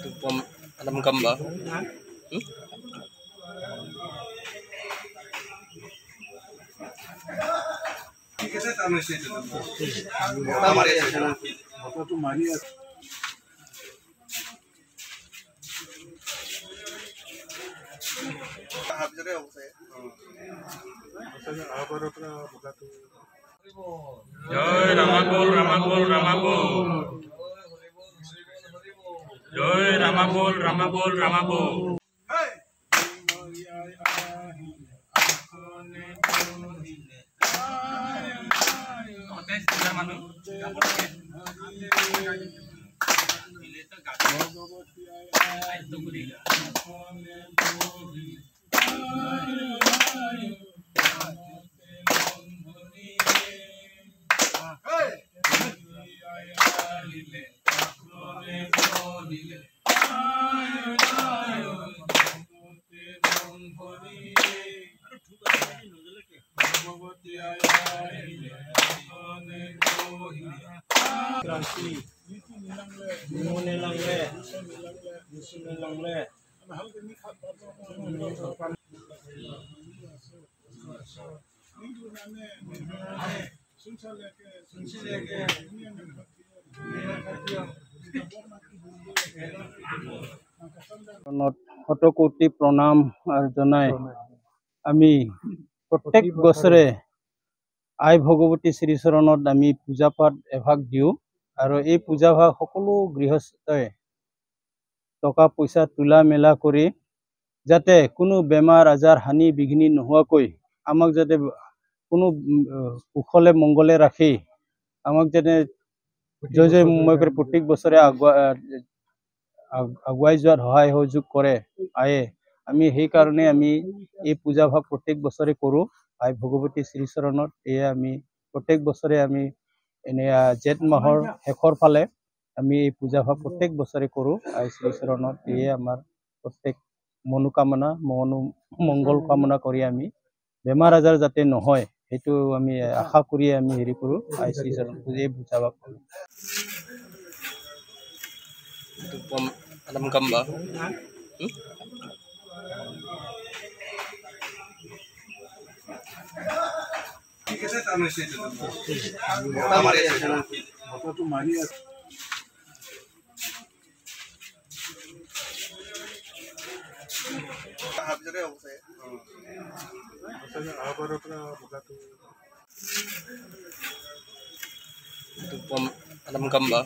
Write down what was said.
Itu alam gamba. Jai Ramabol, Ramabol, Ramabol. Jai Ramabol, Ramabol, Ramabol. শতকোটি প্ৰণাম জনাই আমি প্ৰত্যেক বছৰে আই ভগৱতী শ্ৰীচৰণত আমি পূজা পাঠ এভাগ দিওঁ আৰু এই পূজা ভাগ সকলো গৃহস্থই টকা পইচা তোলা মেলা কৰি যাতে কোনো বেমাৰ আজাৰ হানি বিঘিনি নোহোৱাকৈ আমাক যাতে কোনো কুশলে মংগলে ৰাখি আমাক যাতে জয় জয়ময় কৰি প্ৰত্যেক বছৰে আগুৱাই যোৱাত সহায় সহযোগ কৰে আয়ে আমি সেইকাৰণে আমি এই পূজা ভাগ প্ৰত্যেক বছৰে কৰোঁ আই ভগৱতী শ্ৰীচৰণত এয়া আমি প্ৰত্যেক বছৰে আমি এনে জেঠ মাহৰ শেষৰ ফালে আমি এই পূজা ভাগ প্ৰত্যেক বছৰে কৰোঁ আই শ্ৰীচৰণত এয়ে আমাৰ প্ৰত্যেক মনোকামনা মংগল কামনা কৰি আমি বেমাৰ আজাৰ যাতে নহয় সেইটো আমি আশা কৰি আমি হেৰি কৰোঁ আই শ্ৰীচৰণত এই পূজা ভাগ কৰোঁ Itu alam gamba. Itu alam gamba.